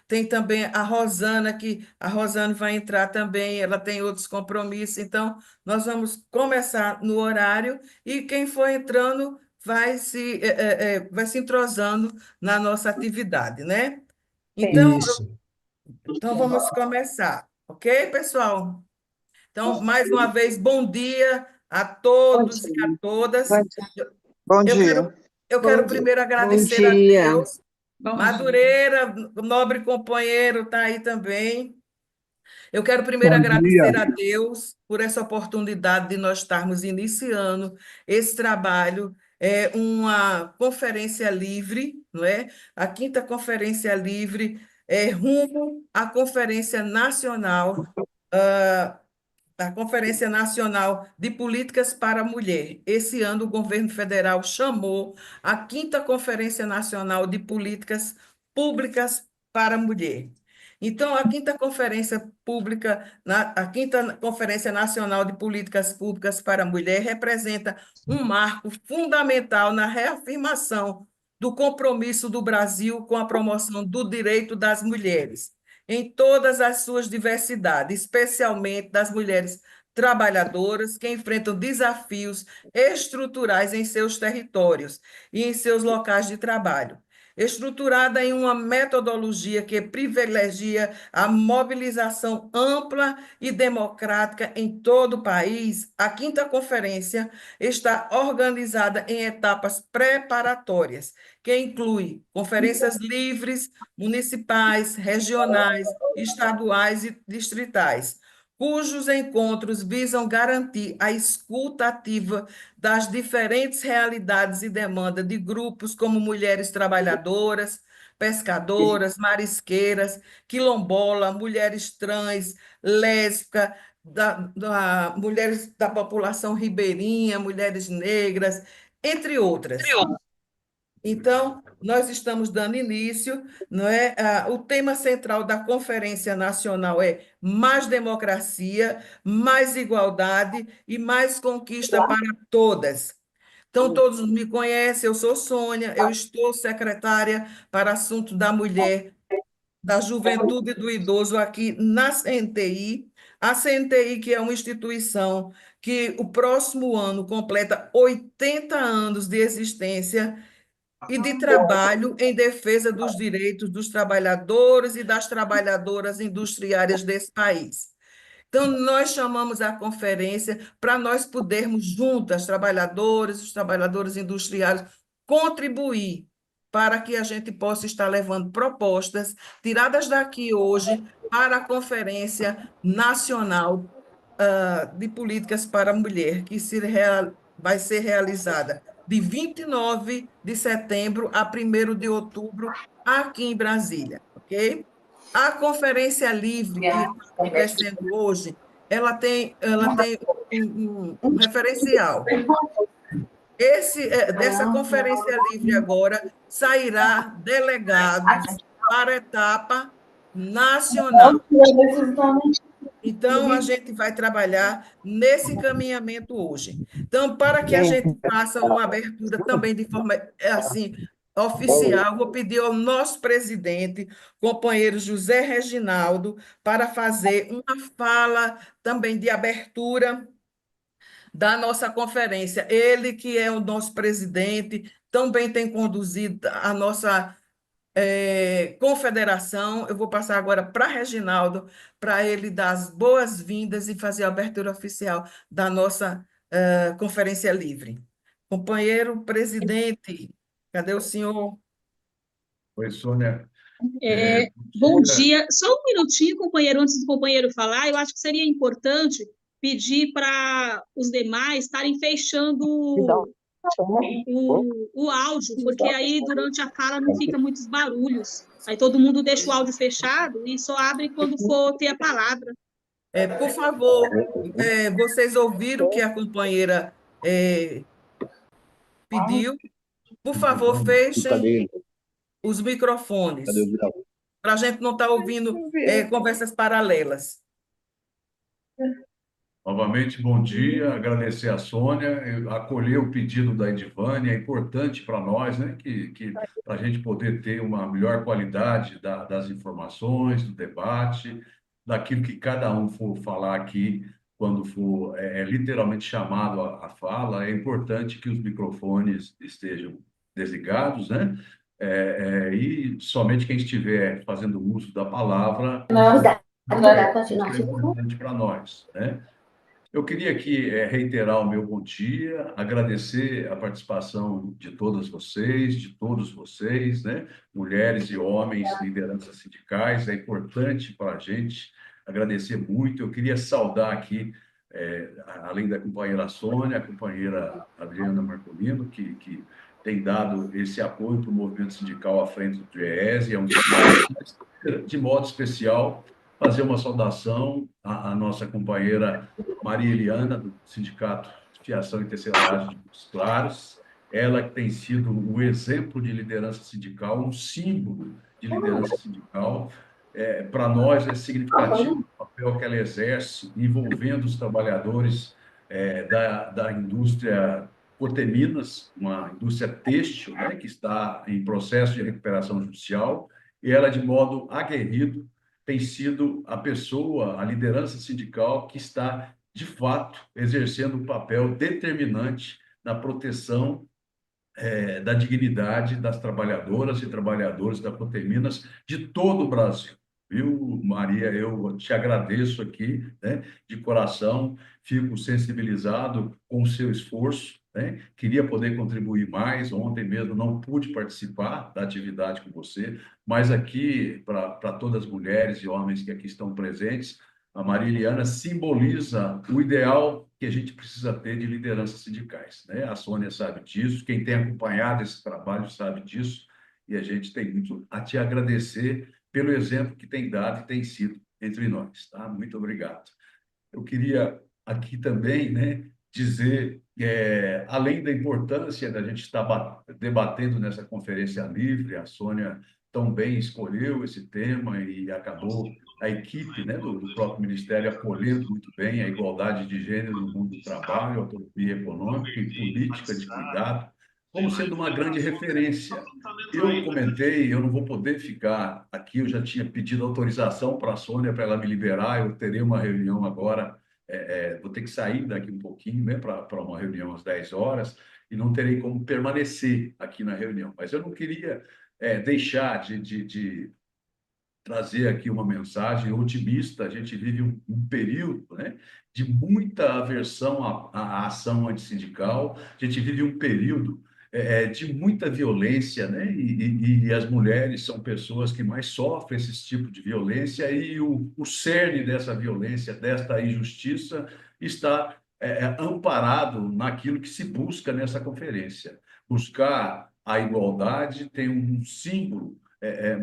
Tem também a Rosana, que a Rosana vai entrar também, ela tem outros compromissos, então nós vamos começar no horário e quem for entrando vai se entrosando na nossa atividade, né? Então, Isso. então vamos começar, ok, pessoal? Então, mais uma vez, bom dia a Bom todos e a dia. todas. Bom dia. Bom Eu quero, dia. eu Bom quero dia. primeiro Bom agradecer a dia. Deus. Madureira, nobre companheiro, está aí também. Eu quero primeiro Bom dia. agradecer a Deus por essa oportunidade de nós estarmos iniciando esse trabalho. É uma conferência livre, não é? A quinta conferência livre rumo à Conferência Nacional da Conferência Nacional de Políticas para a Mulher. Esse ano, o governo federal chamou a quinta Conferência Nacional de Políticas Públicas para a Mulher. Então, a quinta Conferência Nacional de Políticas Públicas para a Mulher representa um marco fundamental na reafirmação do compromisso do Brasil com a promoção do direito das mulheres em todas as suas diversidades, especialmente das mulheres trabalhadoras que enfrentam desafios estruturais em seus territórios e em seus locais de trabalho. Estruturada em uma metodologia que privilegia a mobilização ampla e democrática em todo o país, a quinta conferência está organizada em etapas preparatórias, que inclui conferências livres, municipais, regionais, estaduais e distritais, cujos encontros visam garantir a escuta ativa das diferentes realidades e demandas de grupos como mulheres trabalhadoras, pescadoras, marisqueiras, quilombola, mulheres trans, lésbica, mulheres da população ribeirinha, mulheres negras, entre outras. Então, nós estamos dando início, não é? O tema central da Conferência Nacional é mais democracia, mais igualdade e mais conquista para todas. Então, todos me conhecem, eu sou Sônia, eu estou secretária para Assunto da Mulher, da Juventude e do Idoso aqui na CNTI. A CNTI, que é uma instituição que o próximo ano completa 80 anos de existência, e de trabalho em defesa dos direitos dos trabalhadores e das trabalhadoras industriárias desse país. Então, nós chamamos a conferência para nós podermos, juntas, trabalhadores, os trabalhadores industriais, contribuir para que a gente possa estar levando propostas tiradas daqui hoje para a Conferência Nacional de Políticas para a Mulher, que vai ser realizada de 29 de setembro a 1º de outubro, aqui em Brasília, ok? A Conferência Livre, que está acontecendo hoje, ela tem um referencial. Dessa Conferência Livre agora sairá delegados para a etapa nacional. Então, a gente vai trabalhar nesse encaminhamento hoje. Então, para que a gente faça uma abertura também de forma assim oficial, vou pedir ao nosso presidente, companheiro José Reginaldo, para fazer uma fala também de abertura da nossa conferência. Ele que é o nosso presidente, também tem conduzido a nossa confederação. Eu vou passar agora para Reginaldo, para ele dar as boas-vindas e fazer a abertura oficial da nossa Conferência Livre. Companheiro presidente, cadê o senhor? Oi, Sônia. Bom dia. Só um minutinho, companheiro, antes do companheiro falar, eu acho que seria importante pedir para os demais estarem fechando o áudio, porque aí durante a fala não fica muitos barulhos. Aí todo mundo deixa o áudio fechado e só abre quando for ter a palavra. Por favor, vocês ouviram o que a companheira pediu? Por favor, fechem Cadê ele? os Cadê o microfones, Vidal? para a gente não estar ouvindo conversas paralelas. Novamente, bom dia. Agradecer a Sônia, acolher o pedido da Edivânia. É importante para nós, né, que para a gente poder ter uma melhor qualidade das informações, do debate, daquilo que cada um for falar aqui, quando for literalmente chamado à fala, é importante que os microfones estejam desligados, né? E somente quem estiver fazendo uso da palavra, isso é importante para nós, né? Eu queria aqui reiterar o meu bom dia, agradecer a participação de todas vocês, de todos vocês, né? Mulheres e homens, lideranças sindicais, é importante para a gente agradecer muito. Eu queria saudar aqui, além da companheira Sônia, a companheira Adriana Marcolino, que tem dado esse apoio para o movimento sindical à frente do GES, é um de modo especial, fazer uma saudação à nossa companheira Maria Eliana, do Sindicato de Fiação e Tecelagem de Montes Claros, ela que tem sido um exemplo de liderança sindical, um símbolo de liderança sindical. Para nós é significativo o papel que ela exerce, envolvendo os trabalhadores da indústria Coteminas, uma indústria têxtil, né, que está em processo de recuperação judicial, e ela, de modo aguerrido, tem sido a pessoa, a liderança sindical que está, de fato, exercendo um papel determinante na proteção da dignidade das trabalhadoras e trabalhadores da Coteminas de todo o Brasil. Viu, Maria? Eu te agradeço aqui, né, de coração, fico sensibilizado com o seu esforço, né? Queria poder contribuir mais. Ontem mesmo não pude participar da atividade com você, mas aqui, para todas as mulheres e homens que aqui estão presentes, a Maria Eliana simboliza o ideal que a gente precisa ter de lideranças sindicais, né? A Sônia sabe disso, quem tem acompanhado esse trabalho sabe disso, e a gente tem muito a te agradecer pelo exemplo que tem dado e tem sido entre nós, tá? Muito obrigado. Eu queria aqui também, né, dizer, além da importância da gente estar debatendo nessa conferência livre, a Sônia também escolheu esse tema e acabou a equipe, né, do próprio Ministério acolhendo muito bem a igualdade de gênero no mundo do trabalho, autonomia econômica e política de cuidado, como sendo uma grande referência. Eu comentei, eu não vou poder ficar aqui, eu já tinha pedido autorização para a Sônia para ela me liberar, eu terei uma reunião agora, vou ter que sair daqui um pouquinho, né, para uma reunião às 10 horas, e não terei como permanecer aqui na reunião. Mas eu não queria deixar de trazer aqui uma mensagem otimista. A gente vive um período, né, de muita aversão à ação antissindical, a gente vive um período de muita violência, né, e as mulheres são pessoas que mais sofrem esse tipo de violência, e o cerne dessa violência, desta injustiça, está amparado naquilo que se busca nessa conferência. Buscar a igualdade tem um símbolo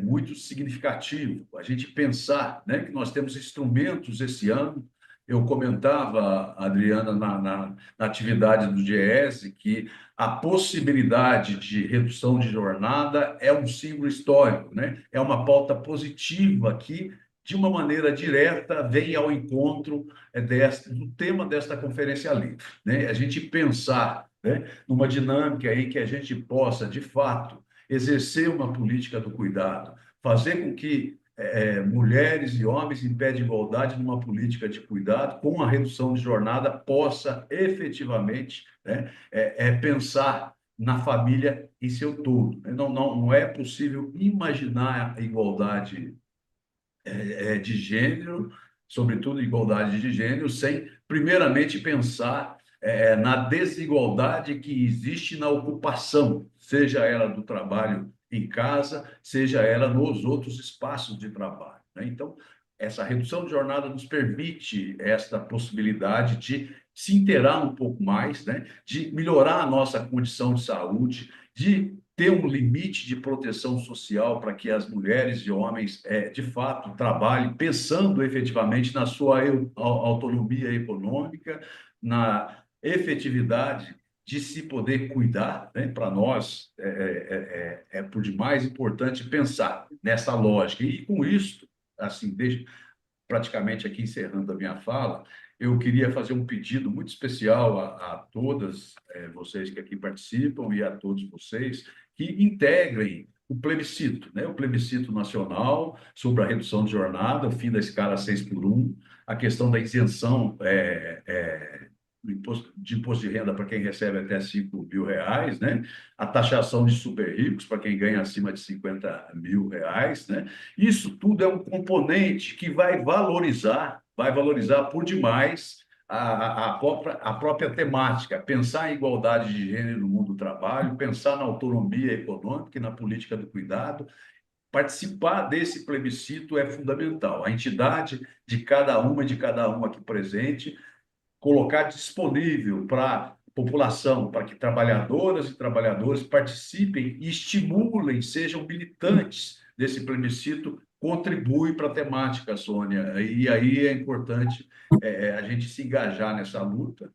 muito significativo. A gente pensar, né, que nós temos instrumentos esse ano. Eu comentava, Adriana, na atividade do GES, que a possibilidade de redução de jornada é um símbolo histórico, né? É uma pauta positiva que, de uma maneira direta, vem ao encontro do tema desta conferência livre, né? A gente pensar, né, numa dinâmica em que a gente possa, de fato, exercer uma política do cuidado, fazer com que mulheres e homens em pé de igualdade numa política de cuidado, com a redução de jornada, possa efetivamente, né, pensar na família em seu todo. Não é possível imaginar a igualdade de gênero, sobretudo igualdade de gênero, sem primeiramente pensar na desigualdade que existe na ocupação, seja ela do trabalho em casa, seja ela nos outros espaços de trabalho, né? Então, essa redução de jornada nos permite esta possibilidade de se inteirar um pouco mais, né? De melhorar a nossa condição de saúde, de ter um limite de proteção social para que as mulheres e homens, de fato, trabalhem pensando efetivamente na sua autonomia econômica, na efetividade de se poder cuidar, né? Para nós, por demais importante pensar nessa lógica. E com isso, assim, praticamente aqui encerrando a minha fala, eu queria fazer um pedido muito especial a todas vocês que aqui participam e a todos vocês que integrem o plebiscito, né? O plebiscito nacional sobre a redução de jornada, o fim da escala 6x1, a questão da isenção de imposto de renda para quem recebe até R$ 5.000, né? A taxação de super ricos para quem ganha acima de R$ 50.000, né? Isso tudo é um componente que vai valorizar por demais a própria temática, pensar em igualdade de gênero no mundo do trabalho, pensar na autonomia econômica e na política do cuidado. Participar desse plebiscito é fundamental. A entidade de cada uma e de cada um aqui presente colocar disponível para a população, para que trabalhadoras e trabalhadores participem e estimulem, sejam militantes desse plebiscito, contribui para a temática, Sônia. E aí é importante a gente se engajar nessa luta.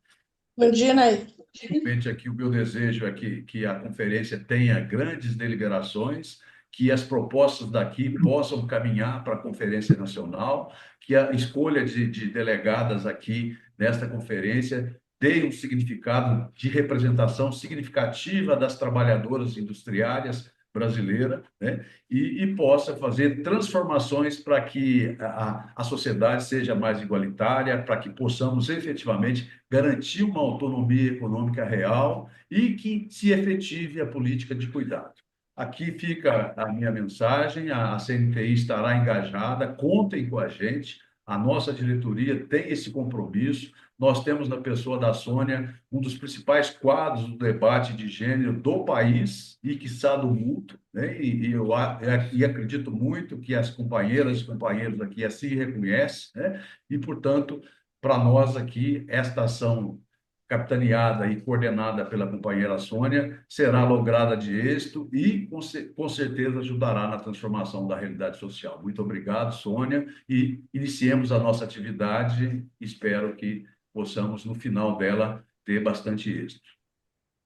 Bom dia, Ney. Realmente aqui o meu desejo é que a conferência tenha grandes deliberações, que as propostas daqui possam caminhar para a Conferência Nacional, que a escolha de delegadas aqui nesta conferência dê um significado de representação significativa das trabalhadoras industriárias brasileiras, né? E possa fazer transformações para que a sociedade seja mais igualitária, para que possamos efetivamente garantir uma autonomia econômica real e que se efetive a política de cuidado. Aqui fica a minha mensagem, a CNTI estará engajada, contem com a gente, a nossa diretoria tem esse compromisso, nós temos na pessoa da Sônia um dos principais quadros do debate de gênero do país e, quiçá, do mundo, né? Eu acredito muito que as companheiras e companheiros aqui assim reconhecem, né? E, portanto, para nós aqui, esta ação capitaneada e coordenada pela companheira Sônia, será lograda de êxito e, com certeza, ajudará na transformação da realidade social. Muito obrigado, Sônia, e iniciemos a nossa atividade. Espero que possamos, no final dela, ter bastante êxito.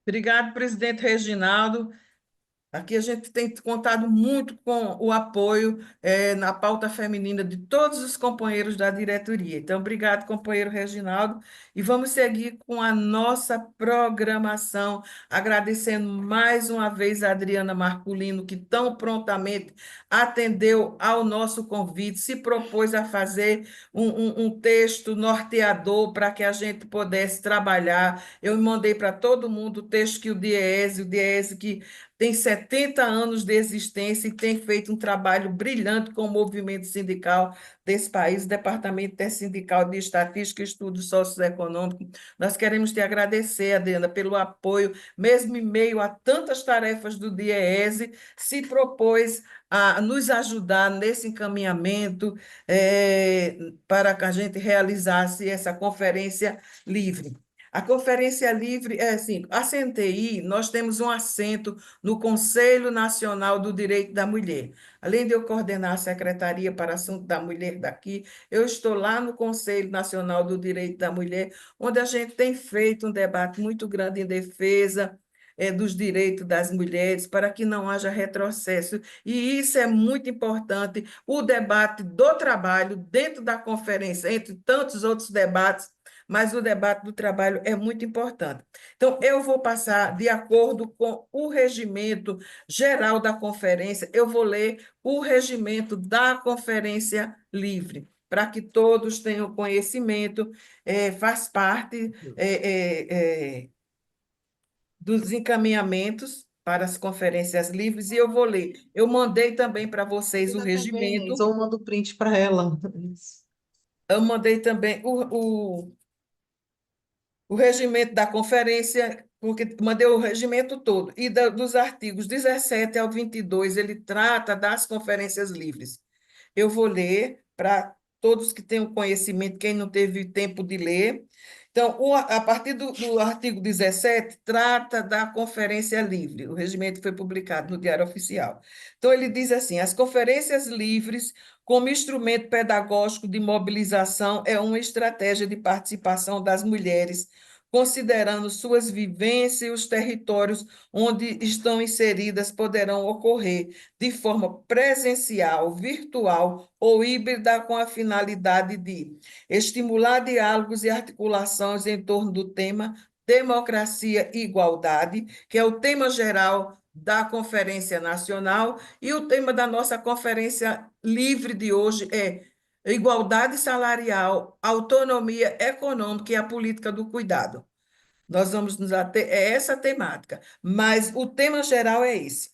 Obrigado, presidente Reginaldo. Aqui a gente tem contado muito com o apoio na pauta feminina de todos os companheiros da diretoria. Então, obrigado, companheiro Reginaldo. E vamos seguir com a nossa programação, agradecendo mais uma vez a Adriana Marculino, que tão prontamente atendeu ao nosso convite, se propôs a fazer um texto norteador para que a gente pudesse trabalhar. Eu mandei para todo mundo o texto que o DIEESE que tem 70 anos de existência e tem feito um trabalho brilhante com o movimento sindical desse país, o Departamento Intersindical de Estatística e Estudos Socioeconômicos. Nós queremos te agradecer, Adriana, pelo apoio, mesmo em meio a tantas tarefas do DIEESE, se propôs a nos ajudar nesse encaminhamento para que a gente realizasse essa conferência livre. A Conferência Livre é assim, a CNTI, nós temos um assento no Conselho Nacional do Direito da Mulher. Além de eu coordenar a Secretaria para Assunto da Mulher daqui, eu estou lá no Conselho Nacional do Direito da Mulher, onde a gente tem feito um debate muito grande em defesa dos direitos das mulheres, para que não haja retrocesso. E isso é muito importante, o debate do trabalho dentro da conferência, entre tantos outros debates, mas o debate do trabalho é muito importante. Então, eu vou passar, de acordo com o regimento geral da conferência, eu vou ler o regimento da Conferência Livre, para que todos tenham conhecimento, faz parte dos encaminhamentos para as conferências livres, e eu vou ler. Eu mandei também para vocês o regimento. Ou manda o print para ela. Eu mandei também o regimento da conferência, porque mandei o regimento todo, e dos artigos 17 ao 22, ele trata das conferências livres. Eu vou ler para todos que tenham conhecimento, quem não teve tempo de ler. Então, a partir do artigo 17, trata da conferência livre. O regimento foi publicado no Diário Oficial. Então, ele diz assim: as conferências livres, como instrumento pedagógico de mobilização, é uma estratégia de participação das mulheres considerando suas vivências e os territórios onde estão inseridas poderão ocorrer de forma presencial, virtual ou híbrida, com a finalidade de estimular diálogos e articulações em torno do tema democracia e igualdade, que é o tema geral da Conferência Nacional, e o tema da nossa Conferência Livre de hoje é igualdade salarial, autonomia econômica e a política do cuidado. Nós vamos nos ater a essa temática, mas o tema geral é esse.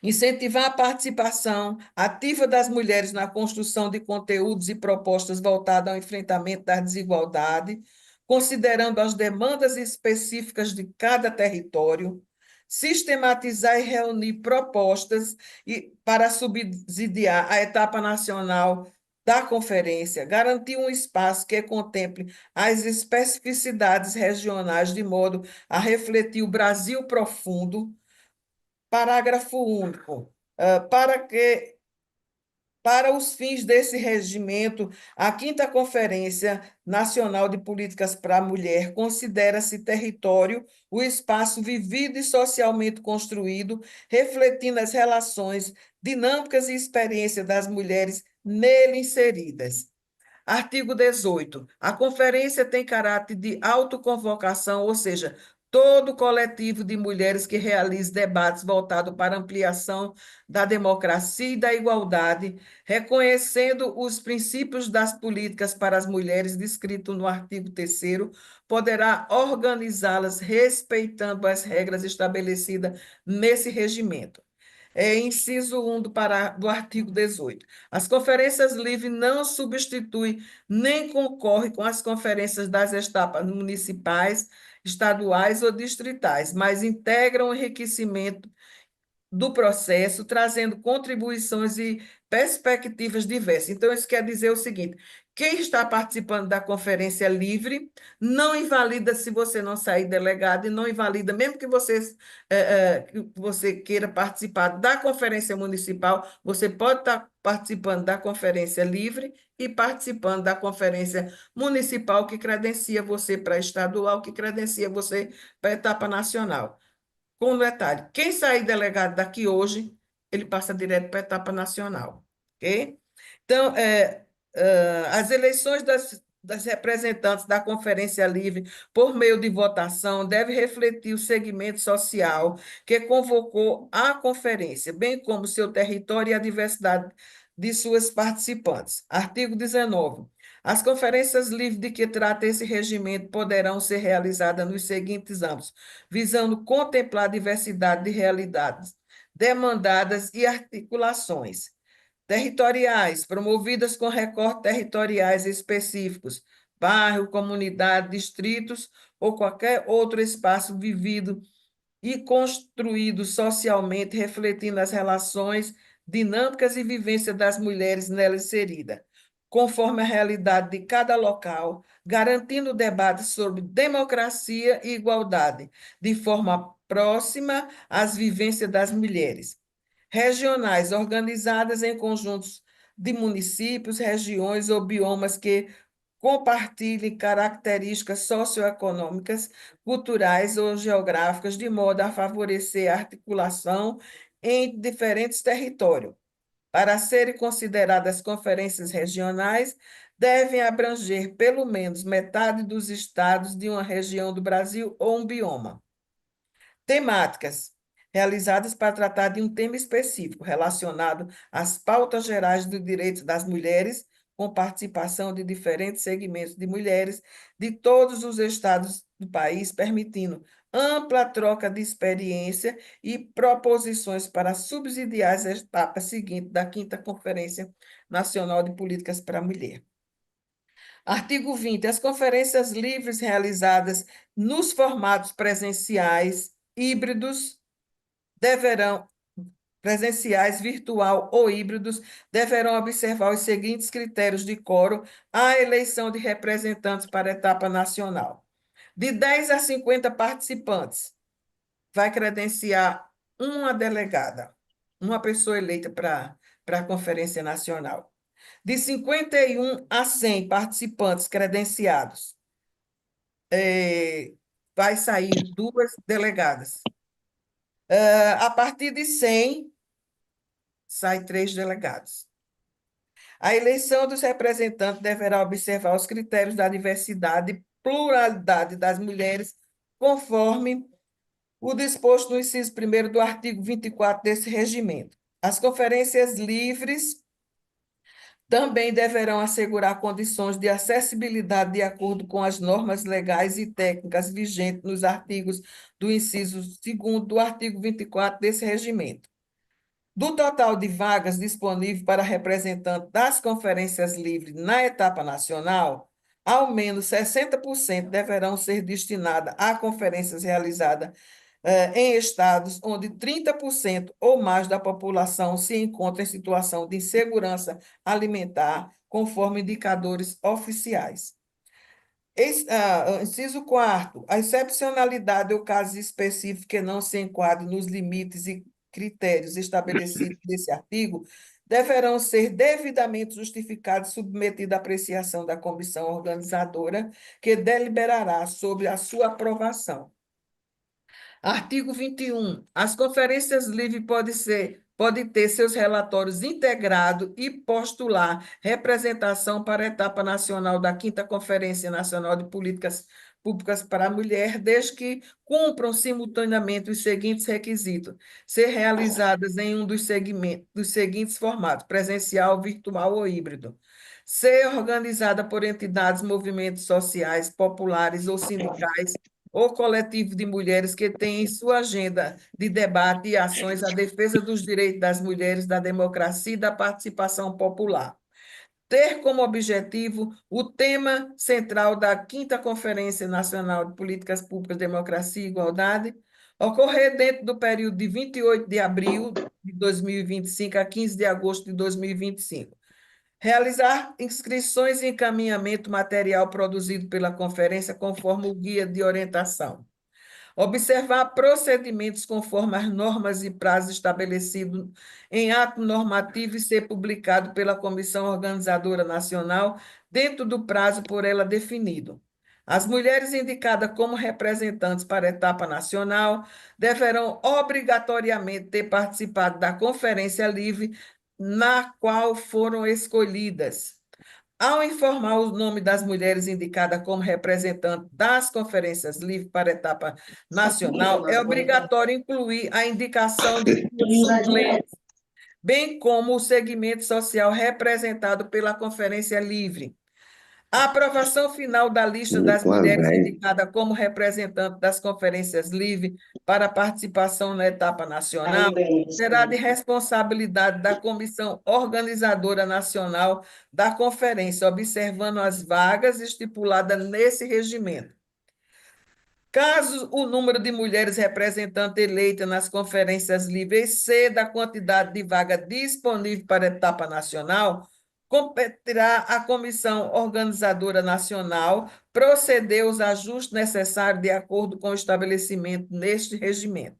Incentivar a participação ativa das mulheres na construção de conteúdos e propostas voltadas ao enfrentamento da desigualdade, considerando as demandas específicas de cada território, sistematizar e reunir propostas para subsidiar a etapa nacional da conferência, garantir um espaço que contemple as especificidades regionais de modo a refletir o Brasil profundo. Parágrafo único. Para os fins desse regimento, a Quinta Conferência Nacional de Políticas para a Mulher considera-se território o espaço vivido e socialmente construído, refletindo as relações dinâmicas e experiências das mulheres nele inseridas. Artigo 18. A conferência tem caráter de autoconvocação, ou seja, todo coletivo de mulheres que realize debates voltados para ampliação da democracia e da igualdade, reconhecendo os princípios das políticas para as mulheres descritos no artigo 3º, poderá organizá-las respeitando as regras estabelecidas nesse regimento. Inciso 1 do artigo 18. As conferências livres não substituem nem concorrem com as conferências das etapas municipais, estaduais ou distritais, mas integram o enriquecimento do processo, trazendo contribuições e perspectivas diversas. Então, isso quer dizer o seguinte: quem está participando da conferência livre não invalida se você não sair delegado, e não invalida, mesmo que você queira participar da conferência municipal, você pode estar participando da conferência livre e participando da conferência municipal, que credencia você para estadual, que credencia você para a etapa nacional. Com um detalhe: quem sair delegado daqui hoje, ele passa direto para a etapa nacional, ok? Então, as eleições das representantes da Conferência Livre, por meio de votação, devem refletir o segmento social que convocou a conferência, bem como seu território e a diversidade de suas participantes. Artigo 19. As conferências livres de que trata esse regimento poderão ser realizadas nos seguintes âmbitos, visando contemplar a diversidade de realidades, demandadas e articulações territoriais, promovidas com recortes territoriais específicos, bairro, comunidade, distritos ou qualquer outro espaço vivido e construído socialmente, refletindo as relações dinâmicas e vivências das mulheres nela inseridas, conforme a realidade de cada local, garantindo debates sobre democracia e igualdade, de forma próxima às vivências das mulheres. Regionais, organizadas em conjuntos de municípios, regiões ou biomas que compartilhem características socioeconômicas, culturais ou geográficas, de modo a favorecer a articulação em diferentes territórios. Para serem consideradas conferências regionais, devem abranger pelo menos metade dos estados de uma região do Brasil ou um bioma. Temáticas realizadas para tratar de um tema específico relacionado às pautas gerais dos direitos das mulheres, com participação de diferentes segmentos de mulheres de todos os estados do país, permitindo ampla troca de experiência e proposições para subsidiar as etapas seguintes da 5ª Conferência Nacional de Políticas para a Mulher. Artigo 20. As conferências livres realizadas nos formatos presenciais, híbridos, presenciais, virtual ou híbridos, deverão observar os seguintes critérios de quórum à eleição de representantes para a etapa nacional. De 10 a 50 participantes, vai credenciar uma delegada, uma pessoa eleita para a Conferência Nacional. De 51 a 100 participantes credenciados, vai sair 2 delegadas. A partir de 100, sai 3 delegados. A eleição dos representantes deverá observar os critérios da diversidade e pluralidade das mulheres, conforme o disposto no inciso 1º do artigo 24 desse regimento. As conferências livres também deverão assegurar condições de acessibilidade de acordo com as normas legais e técnicas vigentes nos artigos do inciso 2º do artigo 24 desse regimento. Do total de vagas disponíveis para representantes das conferências livres na etapa nacional, ao menos 60% deverão ser destinadas a conferências realizadas em estados onde 30% ou mais da população se encontra em situação de insegurança alimentar, conforme indicadores oficiais. Inciso 4º, a excepcionalidade ou casos específicos que não se enquadrem nos limites e critérios estabelecidos nesse artigo deverão ser devidamente justificados e submetidos à apreciação da comissão organizadora, que deliberará sobre a sua aprovação. Artigo 21. As conferências livres podem ter seus relatórios integrados e postular representação para a etapa nacional da 5ª Conferência Nacional de Políticas Públicas para a Mulher, desde que cumpram simultaneamente os seguintes requisitos: ser realizadas em um dos seguintes formatos: presencial, virtual ou híbrido. Ser organizada por entidades, movimentos sociais, populares ou sindicais, ou coletivo de mulheres que têm em sua agenda de debate e ações a defesa dos direitos das mulheres, da democracia e da participação popular. Ter como objetivo o tema central da 5ª Conferência Nacional de Políticas Públicas, Democracia e Igualdade, ocorrer dentro do período de 28 de abril de 2025 a 15 de agosto de 2025. Realizar inscrições e encaminhamento material produzido pela conferência conforme o guia de orientação. Observar procedimentos conforme as normas e prazos estabelecidos em ato normativo e ser publicado pela Comissão Organizadora Nacional dentro do prazo por ela definido. As mulheres indicadas como representantes para a etapa nacional deverão obrigatoriamente ter participado da conferência livre na qual foram escolhidas. Ao informar o nome das mulheres indicadas como representantes das conferências livres para a etapa nacional, é obrigatório incluir a indicação de suplentes, bem como o segmento social representado pela conferência livre. A aprovação final da lista das mulheres indicadas como representantes das conferências livres para participação na etapa nacional será de responsabilidade da Comissão Organizadora Nacional da Conferência, observando as vagas estipuladas nesse regimento. Caso o número de mulheres representantes eleitas nas conferências livres exceda a quantidade de vaga disponível para a etapa nacional, competirá à Comissão Organizadora Nacional proceder aos ajustes necessários de acordo com o estabelecimento neste regimento.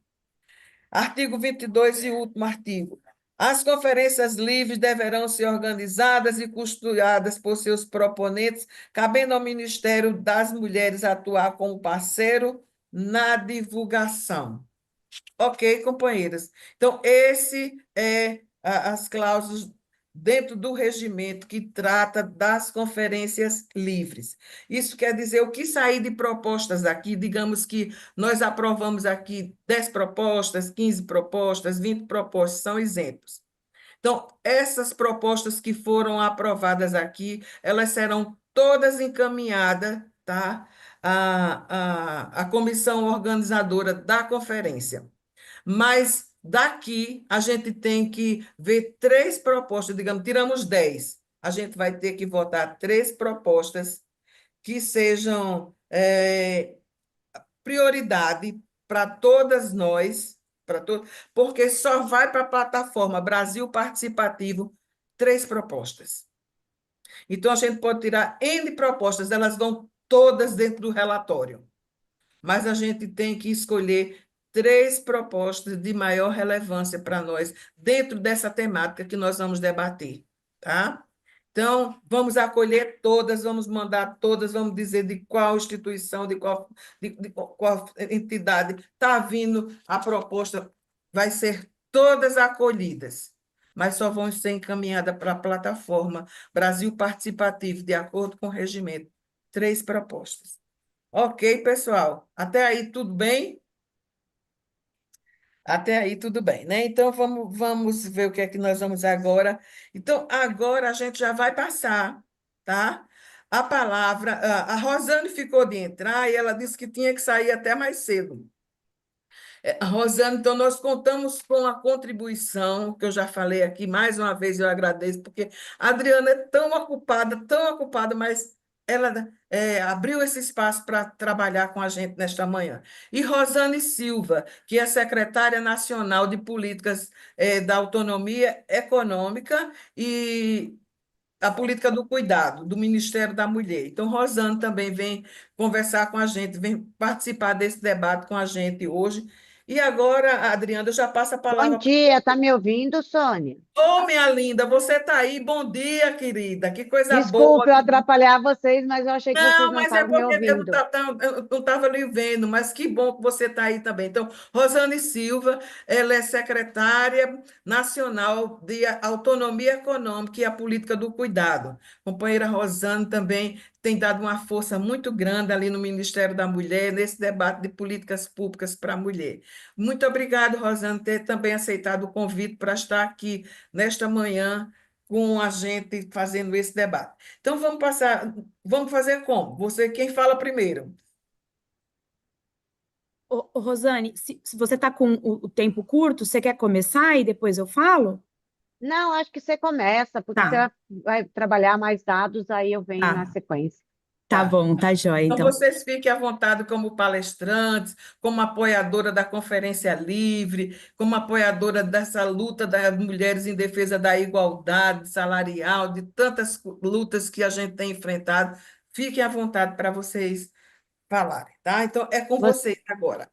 Artigo 22 e último artigo. As conferências livres deverão ser organizadas e custodiadas por seus proponentes, cabendo ao Ministério das Mulheres atuar como parceiro na divulgação. Ok, companheiras? Então, esse é as cláusulas dentro do regimento que trata das conferências livres. Isso quer dizer, o que sair de propostas aqui, digamos que nós aprovamos aqui 10 propostas, 15 propostas, 20 propostas, são exemplos. Então, essas propostas que foram aprovadas aqui, elas serão todas encaminhadas, tá, à comissão organizadora da conferência. Mas daqui a gente tem que ver 3 propostas, digamos, tiramos 10. A gente vai ter que votar 3 propostas que sejam prioridade para todas nós, porque só vai para a plataforma Brasil Participativo 3 propostas. Então, a gente pode tirar N propostas, elas vão todas dentro do relatório. Mas a gente tem que escolher 3 propostas de maior relevância para nós, dentro dessa temática que nós vamos debater, tá? Então, vamos acolher todas, vamos mandar todas, vamos dizer de qual instituição, de qual entidade está vindo a proposta, vai ser todas acolhidas, mas só vão ser encaminhadas para a plataforma Brasil Participativo, de acordo com o regimento. 3 propostas. Ok, pessoal? Até aí, tudo bem? Até aí, tudo bem, né? Então, vamos ver o que é que nós vamos agora. Então, agora a gente já vai passar, tá? A palavra. A Rosane ficou de entrar e ela disse que tinha que sair até mais cedo. Rosane, então nós contamos com a contribuição, que eu já falei aqui, mais uma vez eu agradeço, porque a Adriana é tão ocupada, mas ela abriu esse espaço para trabalhar com a gente nesta manhã. E Rosane Silva, que é secretária nacional de políticas da autonomia econômica e a política do cuidado, do Ministério da Mulher. Então, Rosane também vem conversar com a gente, vem participar desse debate com a gente hoje. E agora, Adriana, eu já passo a Bom palavra. dia, tá me ouvindo, Sônia? Ô, minha linda, você está aí? Bom dia, querida. Que coisa boa. Desculpe eu atrapalhar vocês, mas eu achei que vocês Não, não mas é estavam me porque ouvindo. eu não estava lhe vendo, mas que bom que você está aí também. Então, Rosane Silva, ela é secretária nacional de autonomia econômica e a política do cuidado. A companheira Rosane também tem dado uma força muito grande ali no Ministério da Mulher, nesse debate de políticas públicas para a mulher. Muito obrigada, Rosane, por ter também aceitado o convite para estar aqui nesta manhã com a gente fazendo esse debate. Então, vamos fazer como? Você, quem fala primeiro? Ô, Rosane, se você está com o tempo curto, você quer começar e depois eu falo? Não, acho que você começa, porque você Tá, vai trabalhar mais dados, aí eu venho na tá, sequência. tá Tá. bom, tá jóia, Então, então. vocês fiquem à vontade como palestrantes, como apoiadora da Conferência Livre, como apoiadora dessa luta das mulheres em defesa da igualdade salarial, de tantas lutas que a gente tem enfrentado. Fiquem à vontade para vocês falarem, tá? Então, é com Você, vocês agora.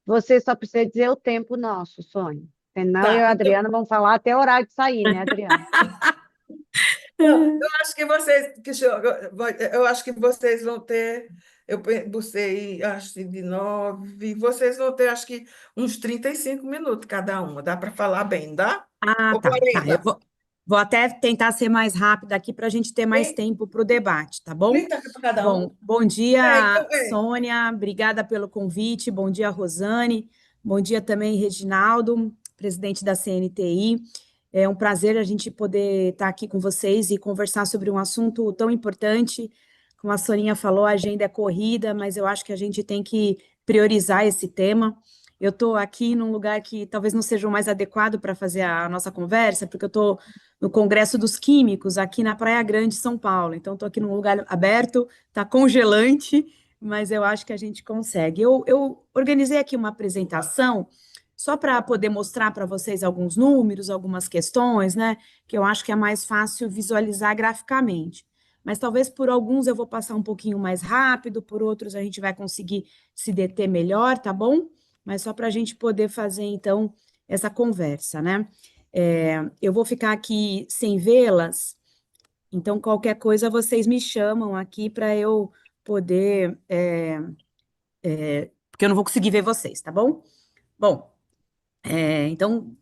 você só precisa dizer o tempo nosso, Sônia. Senão eu e Tá. a Adriana vamos falar até o horário de sair, né, Adriana? Não, eu acho que eu acho que vocês vão ter, você acho que de 9, vocês vão ter, acho que uns 35 minutos cada uma, dá para falar bem, dá? Ah, Ou tá. Eu 40? vou até tentar ser mais rápida aqui para a gente ter mais 30, tempo para o debate, tá bom? 30 para cada um? Bom dia, Então, Sônia, obrigada pelo convite. Bom dia, Rosane. Bom dia também, Reginaldo, presidente da CNTI. É um prazer a gente poder estar aqui com vocês e conversar sobre um assunto tão importante. Como a Soninha falou, a agenda é corrida, mas eu acho que a gente tem que priorizar esse tema. Eu estou aqui num lugar que talvez não seja o mais adequado para fazer a nossa conversa, porque eu estou no Congresso dos Químicos, aqui na Praia Grande, São Paulo. Então, estou aqui num lugar aberto, está congelante, mas eu acho que a gente consegue. Eu organizei aqui uma apresentação só para poder mostrar para vocês alguns números, algumas questões, né? Que eu acho que é mais fácil visualizar graficamente. Mas talvez por alguns eu vou passar um pouquinho mais rápido, por outros a gente vai conseguir se deter melhor, tá bom? Mas só para a gente poder fazer, então, essa conversa, né? Eu vou ficar aqui sem vê-las, então qualquer coisa vocês me chamam aqui para eu poder, porque eu não vou conseguir ver vocês, tá bom? Bom, então,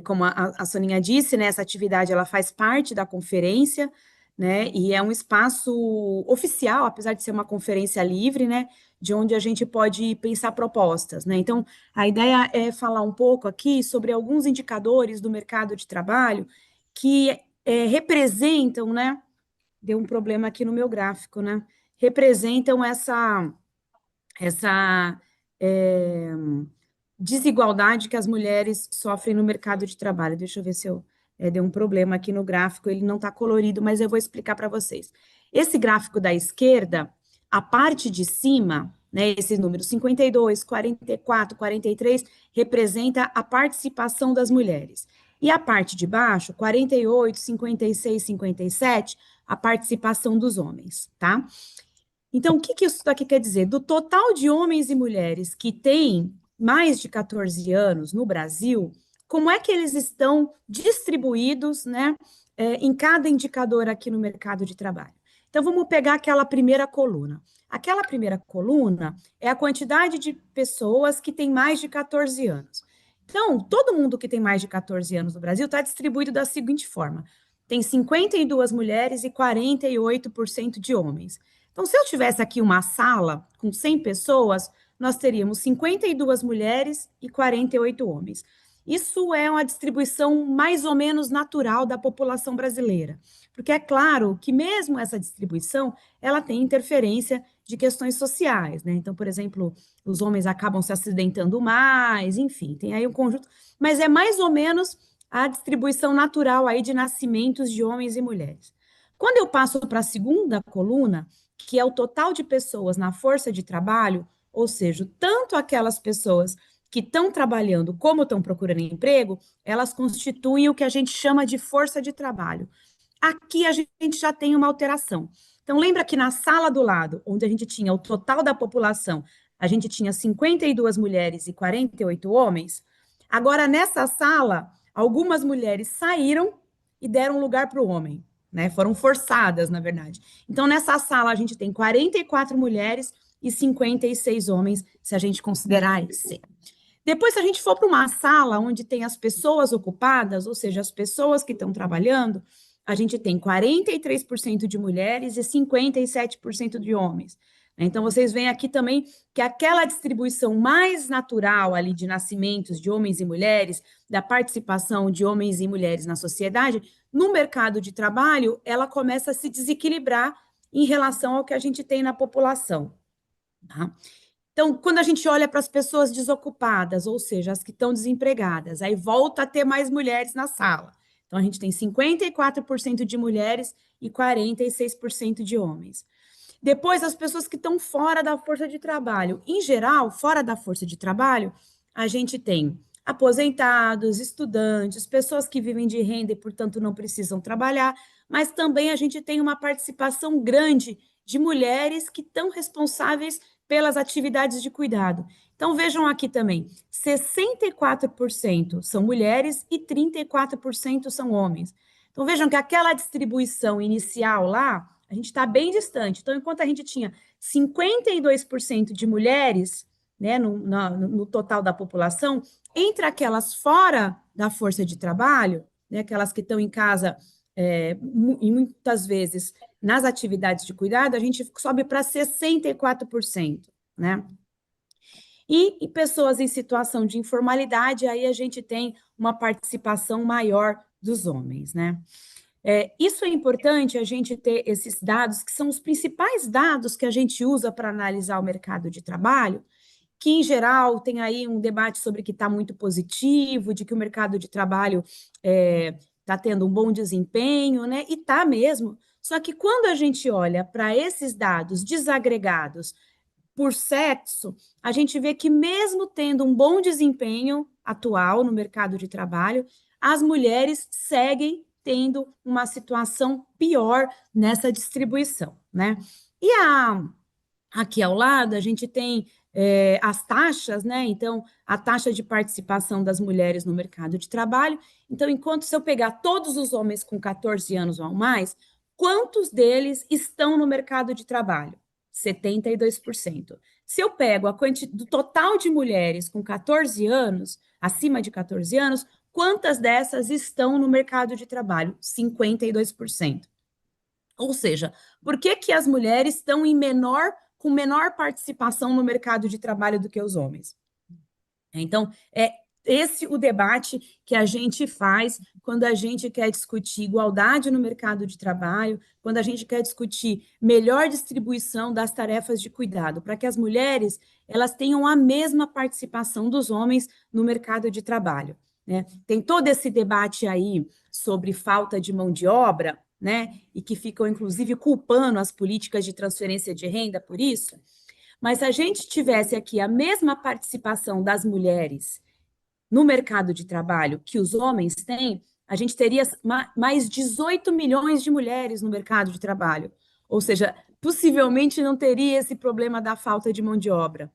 como a Soninha disse, né, essa atividade ela faz parte da conferência, né, e é um espaço oficial, apesar de ser uma conferência livre, né, de onde a gente pode pensar propostas, né. Então, a ideia é falar um pouco aqui sobre alguns indicadores do mercado de trabalho que representam, né, deu um problema aqui no meu gráfico, né, representam essa é, desigualdade que as mulheres sofrem no mercado de trabalho. Deixa eu ver se eu deu um problema aqui no gráfico, ele não está colorido, mas eu vou explicar para vocês. Esse gráfico da esquerda, a parte de cima, né, esses números 52, 44, 43, representa a participação das mulheres. E a parte de baixo, 48, 56, 57, a participação dos homens, tá? Então, o que isso daqui quer dizer? Do total de homens e mulheres que têm mais de 14 anos no Brasil, como é que eles estão distribuídos, né, em cada indicador aqui no mercado de trabalho. Então, vamos pegar aquela primeira coluna. Aquela primeira coluna é a quantidade de pessoas que têm mais de 14 anos. Então, todo mundo que tem mais de 14 anos no Brasil está distribuído da seguinte forma: tem 52 mulheres e 48% de homens. Então, se eu tivesse aqui uma sala com 100 pessoas, nós teríamos 52 mulheres e 48 homens. Isso é uma distribuição mais ou menos natural da população brasileira, porque é claro que mesmo essa distribuição, ela tem interferência de questões sociais, né? Então, por exemplo, os homens acabam se acidentando mais, enfim, tem aí um conjunto, mas é mais ou menos a distribuição natural aí de nascimentos de homens e mulheres. Quando eu passo para a segunda coluna, que é o total de pessoas na força de trabalho, ou seja, tanto aquelas pessoas que estão trabalhando como estão procurando emprego, elas constituem o que a gente chama de força de trabalho. Aqui a gente já tem uma alteração. Então, lembra que na sala do lado, onde a gente tinha o total da população, a gente tinha 52 mulheres e 48 homens? Agora, nessa sala, algumas mulheres saíram e deram lugar para o homem, né? Foram forçadas, na verdade. Então, nessa sala, a gente tem 44 mulheres e 56 homens, se a gente considerar esse. Depois, se a gente for para uma sala onde tem as pessoas ocupadas, ou seja, as pessoas que estão trabalhando, a gente tem 43% de mulheres e 57% de homens. Então, vocês veem aqui também que aquela distribuição mais natural ali de nascimentos de homens e mulheres, da participação de homens e mulheres na sociedade, no mercado de trabalho, ela começa a se desequilibrar em relação ao que a gente tem na população. Tá? Então, quando a gente olha para as pessoas desocupadas, ou seja, as que estão desempregadas, aí volta a ter mais mulheres na sala. Então, a gente tem 54% de mulheres e 46% de homens. Depois, as pessoas que estão fora da força de trabalho. Em geral, fora da força de trabalho, a gente tem aposentados, estudantes, pessoas que vivem de renda e, portanto, não precisam trabalhar, mas também a gente tem uma participação grande de mulheres que estão responsáveis pelas atividades de cuidado. Então, vejam aqui também, 64% são mulheres e 34% são homens. Então, vejam que aquela distribuição inicial lá, a gente está bem distante. Então, enquanto a gente tinha 52% de mulheres, né, no total da população, entre aquelas fora da força de trabalho, né, aquelas que estão em casa, e muitas vezes nas atividades de cuidado, a gente sobe para 64%, né? E pessoas em situação de informalidade, aí a gente tem uma participação maior dos homens, né? Isso é importante a gente ter esses dados, que são os principais dados que a gente usa para analisar o mercado de trabalho, que, em geral, tem aí um debate sobre que está muito positivo, de que o mercado de trabalho está tendo um bom desempenho, né? E está mesmo. Só que quando a gente olha para esses dados desagregados por sexo, a gente vê que mesmo tendo um bom desempenho atual no mercado de trabalho, as mulheres seguem tendo uma situação pior nessa distribuição, né? E aqui ao lado a gente tem as taxas, né? Então, a taxa de participação das mulheres no mercado de trabalho. Então, enquanto se eu pegar todos os homens com 14 anos ou mais, quantos deles estão no mercado de trabalho? 72%. Se eu pego a quantidade do total de mulheres com 14 anos, acima de 14 anos, quantas dessas estão no mercado de trabalho? 52%. Ou seja, por que as mulheres estão com menor participação no mercado de trabalho do que os homens? Então, é esse o debate que a gente faz quando a gente quer discutir igualdade no mercado de trabalho, quando a gente quer discutir melhor distribuição das tarefas de cuidado, para que as mulheres elas tenham a mesma participação dos homens no mercado de trabalho, né? Tem todo esse debate aí sobre falta de mão de obra, né? E que ficam, inclusive, culpando as políticas de transferência de renda por isso. Mas se a gente tivesse aqui a mesma participação das mulheres no mercado de trabalho que os homens têm, a gente teria mais 18 milhões de mulheres no mercado de trabalho. Ou seja, possivelmente não teria esse problema da falta de mão de obra,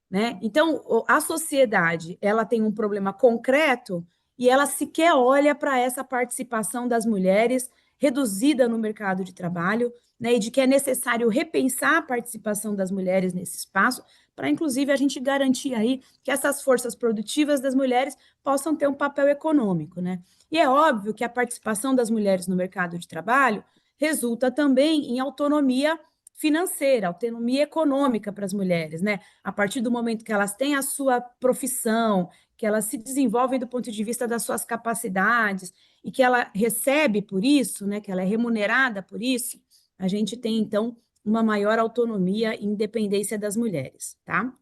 né? Então, a sociedade, ela tem um problema concreto e ela sequer olha para essa participação das mulheres reduzida no mercado de trabalho, né, e de que é necessário repensar a participação das mulheres nesse espaço, para, inclusive, a gente garantir aí que essas forças produtivas das mulheres possam ter um papel econômico, né? E é óbvio que a participação das mulheres no mercado de trabalho resulta também em autonomia financeira, autonomia econômica para as mulheres, né? A partir do momento que elas têm a sua profissão, que elas se desenvolvem do ponto de vista das suas capacidades e que ela recebe por isso, né? Que ela é remunerada por isso, a gente tem, então, uma maior autonomia e independência das mulheres, tá?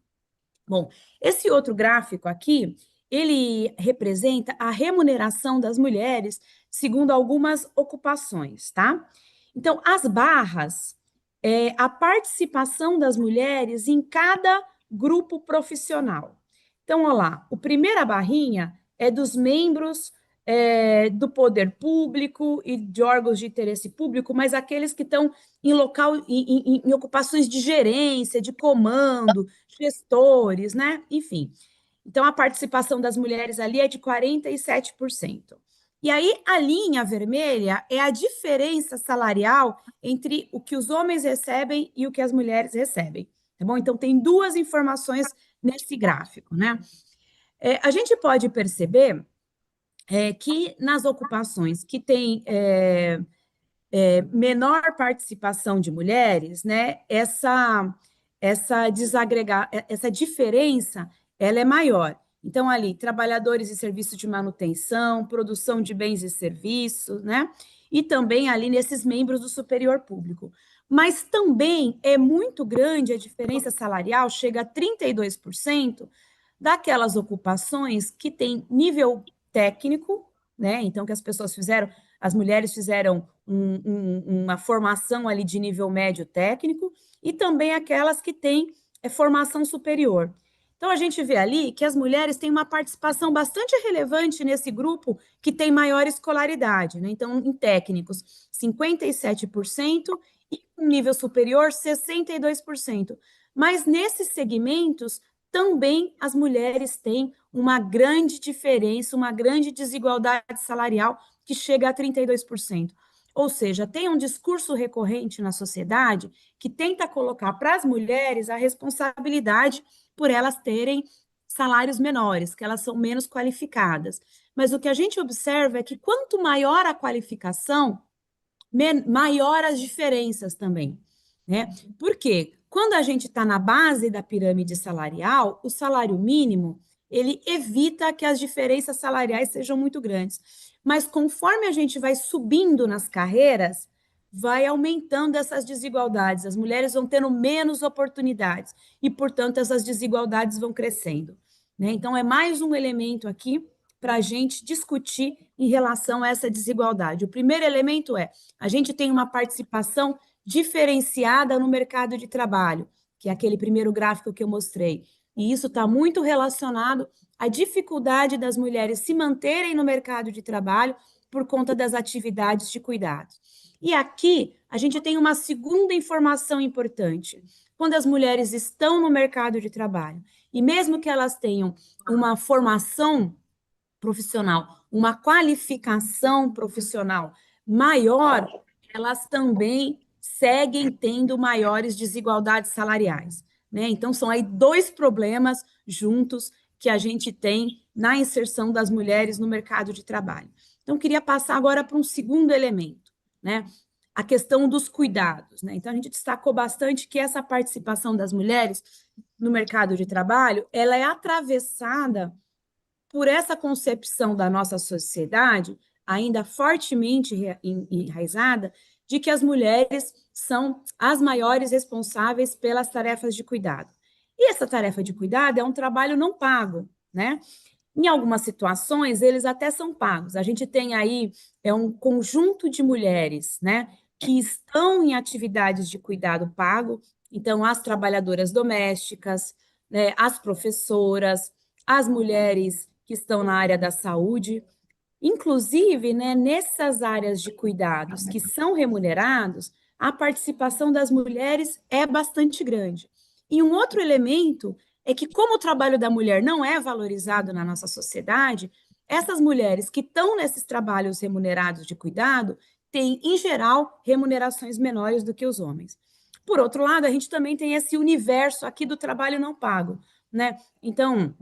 Bom, esse outro gráfico aqui, ele representa a remuneração das mulheres segundo algumas ocupações, tá? Então, as barras é a participação das mulheres em cada grupo profissional. Então, olha lá, a primeira barrinha é dos membros do poder público e de órgãos de interesse público, mas aqueles que estão em local, em ocupações de gerência, de comando, gestores, né? Enfim. Então, a participação das mulheres ali é de 47%. E aí, a linha vermelha é a diferença salarial entre o que os homens recebem e o que as mulheres recebem, tá bom? Então, tem duas informações nesse gráfico, né? A gente pode perceber que nas ocupações que têm menor participação de mulheres, né, essa diferença, ela é maior. Então, ali, trabalhadores e serviços de manutenção, produção de bens e serviços, né, e também ali nesses membros do superior público. Mas também é muito grande a diferença salarial, chega a 32%, daquelas ocupações que têm nível técnico, né, então que as mulheres fizeram uma formação ali de nível médio técnico, e também aquelas que têm formação superior. Então, a gente vê ali que as mulheres têm uma participação bastante relevante nesse grupo que tem maior escolaridade, né? Então, em técnicos, 57%, e em nível superior, 62%. Mas nesses segmentos, também as mulheres têm uma grande diferença, uma grande desigualdade salarial que chega a 32%. Ou seja, tem um discurso recorrente na sociedade que tenta colocar para as mulheres a responsabilidade por elas terem salários menores, que elas são menos qualificadas. Mas o que a gente observa é que quanto maior a qualificação, maior as diferenças também, né? Por quê? Quando a gente está na base da pirâmide salarial, o salário mínimo, ele evita que as diferenças salariais sejam muito grandes. Mas conforme a gente vai subindo nas carreiras, vai aumentando essas desigualdades, as mulheres vão tendo menos oportunidades e, portanto, essas desigualdades vão crescendo, né? Então, é mais um elemento aqui para a gente discutir em relação a essa desigualdade. O primeiro elemento é, a gente tem uma participação diferenciada no mercado de trabalho, que é aquele primeiro gráfico que eu mostrei, e isso está muito relacionado à dificuldade das mulheres se manterem no mercado de trabalho por conta das atividades de cuidados. E aqui, a gente tem uma segunda informação importante. Quando as mulheres estão no mercado de trabalho, e mesmo que elas tenham uma formação profissional, uma qualificação profissional maior, elas também seguem tendo maiores desigualdades salariais, né? Então, são aí dois problemas juntos que a gente tem na inserção das mulheres no mercado de trabalho. Então, queria passar agora para um segundo elemento, né? A questão dos cuidados, né? Então, a gente destacou bastante que essa participação das mulheres no mercado de trabalho, ela é atravessada por essa concepção da nossa sociedade, ainda fortemente enraizada, de que as mulheres são as maiores responsáveis pelas tarefas de cuidado. E essa tarefa de cuidado é um trabalho não pago, né? Em algumas situações, eles até são pagos. A gente tem aí um conjunto de mulheres, né, que estão em atividades de cuidado pago, então as trabalhadoras domésticas, né, as professoras, as mulheres que estão na área da saúde. Inclusive, né, nessas áreas de cuidados que são remunerados, a participação das mulheres é bastante grande. E um outro elemento é que, como o trabalho da mulher não é valorizado na nossa sociedade, essas mulheres que estão nesses trabalhos remunerados de cuidado têm, em geral, remunerações menores do que os homens. Por outro lado, a gente também tem esse universo aqui do trabalho não pago, né? Então,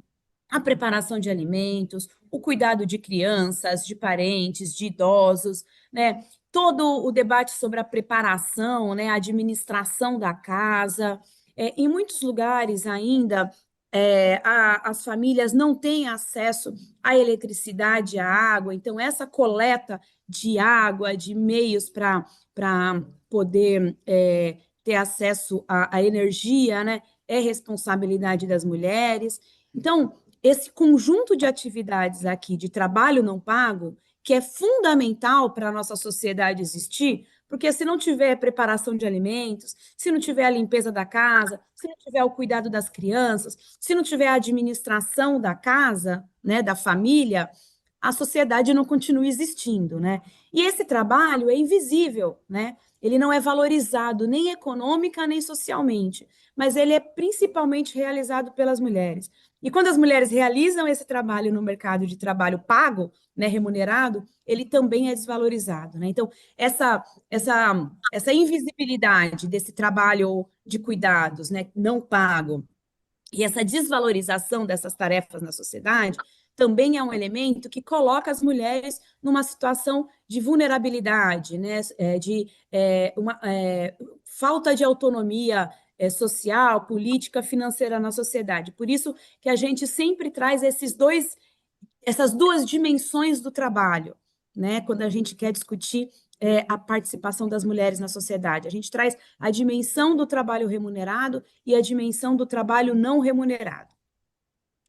a preparação de alimentos, o cuidado de crianças, de parentes, de idosos, né? Todo o debate sobre a preparação, né? A administração da casa. Em muitos lugares ainda, as famílias não têm acesso à eletricidade, à água, então essa coleta de água, de meios para poder ter acesso à energia, né? É responsabilidade das mulheres. Então, esse conjunto de atividades aqui de trabalho não pago, que é fundamental para a nossa sociedade existir, porque se não tiver preparação de alimentos, se não tiver a limpeza da casa, se não tiver o cuidado das crianças, se não tiver a administração da casa, né, da família, a sociedade não continua existindo, né? E esse trabalho é invisível, né? Ele não é valorizado nem econômica nem socialmente, mas ele é principalmente realizado pelas mulheres. E quando as mulheres realizam esse trabalho no mercado de trabalho pago, né, remunerado, ele também é desvalorizado, né? Então, essa invisibilidade desse trabalho de cuidados, né, não pago, e essa desvalorização dessas tarefas na sociedade também é um elemento que coloca as mulheres numa situação de vulnerabilidade, né, de uma falta de autonomia social, política, financeira na sociedade. Por isso que a gente sempre traz essas duas dimensões do trabalho, né, quando a gente quer discutir a participação das mulheres na sociedade. A gente traz a dimensão do trabalho remunerado e a dimensão do trabalho não remunerado.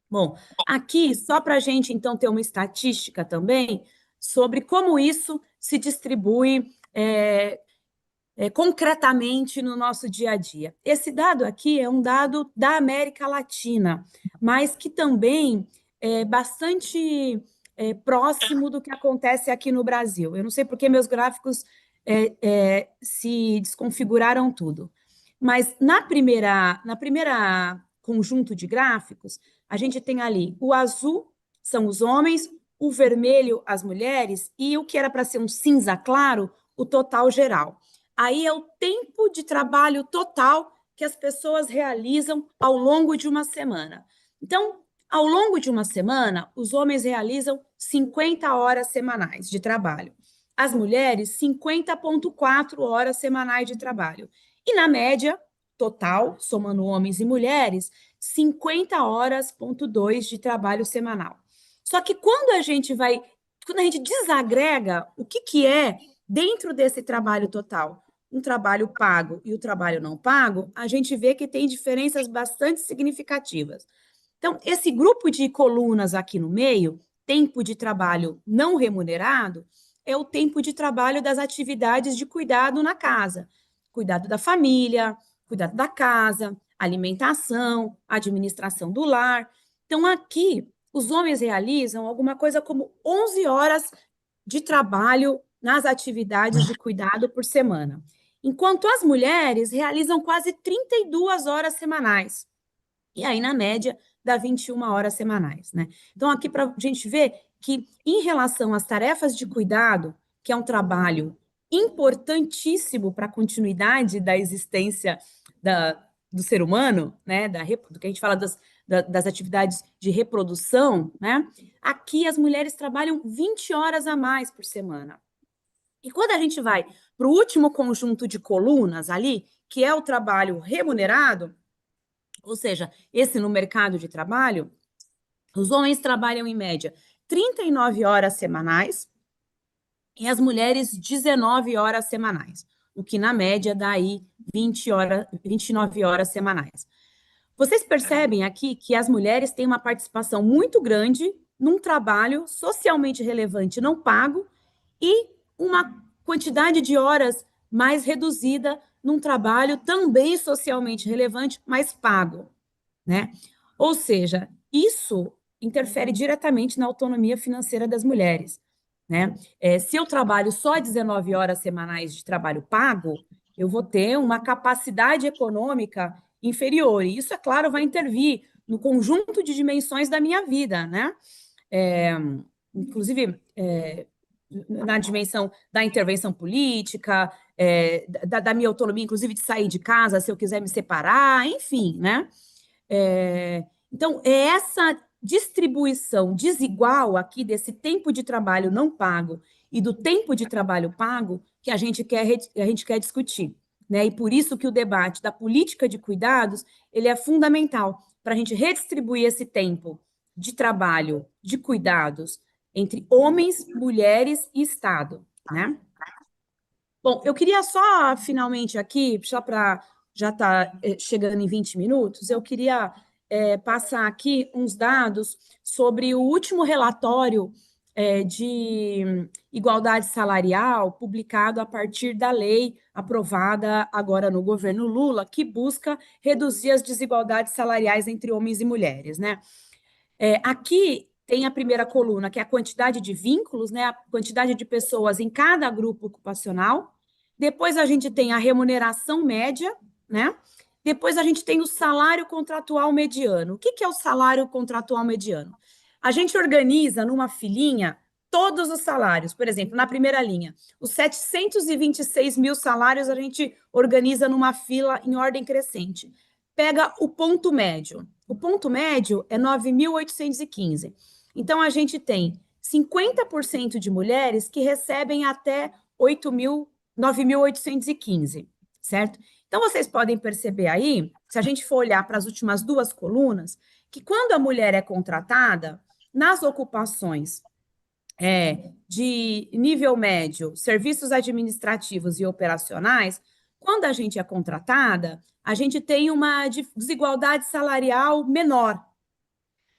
Bom, aqui, só para a gente, então, ter uma estatística também sobre como isso se distribui concretamente no nosso dia a dia. Esse dado aqui é um dado da América Latina, mas que também é bastante próximo do que acontece aqui no Brasil. Eu não sei porque meus gráficos se desconfiguraram tudo. Mas na primeira conjunto de gráficos, a gente tem ali o azul são os homens, o vermelho as mulheres e o que era para ser um cinza claro, o total geral. Aí é o tempo de trabalho total que as pessoas realizam ao longo de uma semana. Então, ao longo de uma semana, os homens realizam 50 horas semanais de trabalho. As mulheres, 50,4 horas semanais de trabalho. E na média, total, somando homens e mulheres, 50 horas,2 de trabalho semanal. Só que quando a gente desagrega o que é dentro desse trabalho total, um trabalho pago e o trabalho não pago, a gente vê que tem diferenças bastante significativas. Então, esse grupo de colunas aqui no meio, tempo de trabalho não remunerado, é o tempo de trabalho das atividades de cuidado na casa. Cuidado da família, cuidado da casa, alimentação, administração do lar. Então, aqui, os homens realizam alguma coisa como 11 horas de trabalho nas atividades de cuidado por semana, enquanto as mulheres realizam quase 32 horas semanais. E aí, na média, dá 21 horas semanais, né? Então, aqui para a gente ver que, em relação às tarefas de cuidado, que é um trabalho importantíssimo para a continuidade da existência do ser humano, né? Do que a gente fala das atividades de reprodução, né? Aqui as mulheres trabalham 20 horas a mais por semana. E quando a gente vai para o último conjunto de colunas ali, que é o trabalho remunerado, ou seja, esse no mercado de trabalho, os homens trabalham em média 39 horas semanais e as mulheres 19 horas semanais, o que na média dá aí 29 horas semanais. Vocês percebem aqui que as mulheres têm uma participação muito grande num trabalho socialmente relevante não pago e uma quantidade de horas mais reduzida num trabalho também socialmente relevante, mas pago, né? Ou seja, isso interfere diretamente na autonomia financeira das mulheres, né? Se eu trabalho só 19 horas semanais de trabalho pago, eu vou ter uma capacidade econômica inferior, e isso, é claro, vai intervir no conjunto de dimensões da minha vida, né? inclusive na dimensão da intervenção política, da minha autonomia, inclusive de sair de casa se eu quiser me separar, enfim, né? Então, é essa distribuição desigual aqui desse tempo de trabalho não pago e do tempo de trabalho pago que a gente quer discutir, né? E por isso que o debate da política de cuidados, ele é fundamental para a gente redistribuir esse tempo de trabalho, de cuidados, entre homens, mulheres e Estado, né? Bom, eu queria só, finalmente aqui, só para já estar chegando em 20 minutos, eu queria passar aqui uns dados sobre o último relatório de igualdade salarial publicado a partir da lei aprovada agora no governo Lula, que busca reduzir as desigualdades salariais entre homens e mulheres, né? Aqui tem a primeira coluna, que é a quantidade de vínculos, né? A quantidade de pessoas em cada grupo ocupacional. Depois a gente tem a remuneração média, né? Depois a gente tem o salário contratual mediano. O que é o salário contratual mediano? A gente organiza numa filinha todos os salários. Por exemplo, na primeira linha, os 726 mil salários a gente organiza numa fila em ordem crescente. Pega o ponto médio. O ponto médio é 9.815. Então, a gente tem 50% de mulheres que recebem até 9.815, certo? Então, vocês podem perceber aí, se a gente for olhar para as últimas duas colunas, que quando a mulher é contratada, nas ocupações de nível médio, serviços administrativos e operacionais, quando a gente é contratada, a gente tem uma desigualdade salarial menor.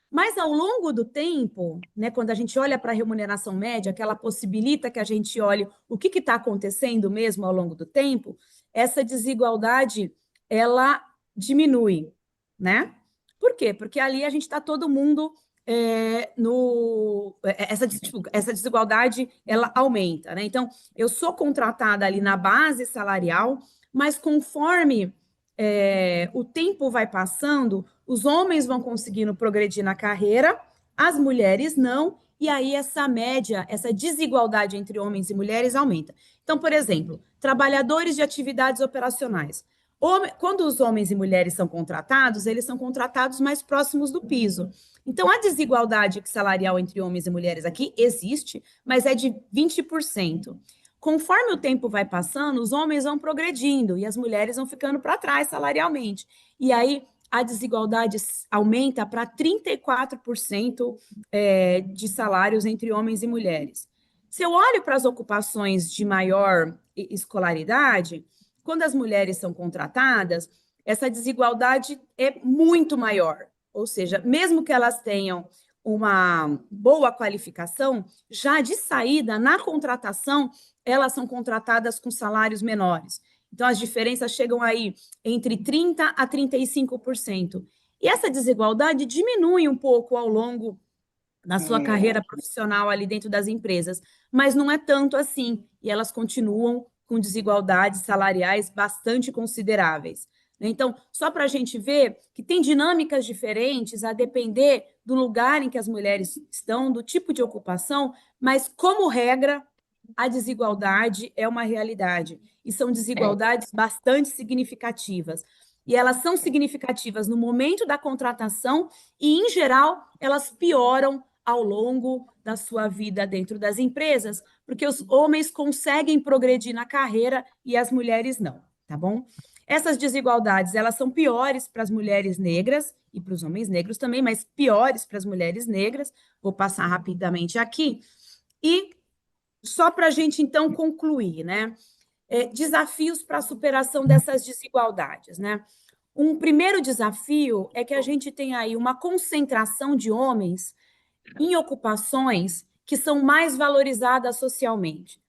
Mas ao longo do tempo, né, quando a gente olha para a remuneração média, que ela possibilita que a gente olhe o que está acontecendo mesmo ao longo do tempo, essa desigualdade, ela diminui, né? Por quê? Porque ali a gente está todo mundo essa desigualdade, ela aumenta, né? Então, eu sou contratada ali na base salarial, mas conforme o tempo vai passando, os homens vão conseguindo progredir na carreira, as mulheres não, e aí essa média, essa desigualdade entre homens e mulheres aumenta. Então, por exemplo, trabalhadores de atividades operacionais. Quando os homens e mulheres são contratados, eles são contratados mais próximos do piso. Então, a desigualdade salarial entre homens e mulheres aqui existe, mas é de 20%. Conforme o tempo vai passando, os homens vão progredindo e as mulheres vão ficando para trás salarialmente. E aí a desigualdade aumenta para 34% de salários entre homens e mulheres. Se eu olho para as ocupações de maior escolaridade, quando as mulheres são contratadas, essa desigualdade é muito maior. Ou seja, mesmo que elas tenham uma boa qualificação, já de saída, na contratação, elas são contratadas com salários menores. Então, as diferenças chegam aí entre 30% a 35%. E essa desigualdade diminui um pouco ao longo da sua carreira profissional ali dentro das empresas, mas não é tanto assim, e elas continuam com desigualdades salariais bastante consideráveis. Então, só para a gente ver que tem dinâmicas diferentes a depender do lugar em que as mulheres estão, do tipo de ocupação, mas, como regra, a desigualdade é uma realidade. E são desigualdades bastante significativas. E elas são significativas no momento da contratação e, em geral, elas pioram ao longo da sua vida dentro das empresas, porque os homens conseguem progredir na carreira e as mulheres não, tá bom? Essas desigualdades, elas são piores para as mulheres negras e para os homens negros também, mas piores para as mulheres negras. Vou passar rapidamente aqui. E só para a gente, então, concluir, né? Desafios para a superação dessas desigualdades, né? Um primeiro desafio é que a gente tem aí uma concentração de homens em ocupações que são mais valorizadas socialmente.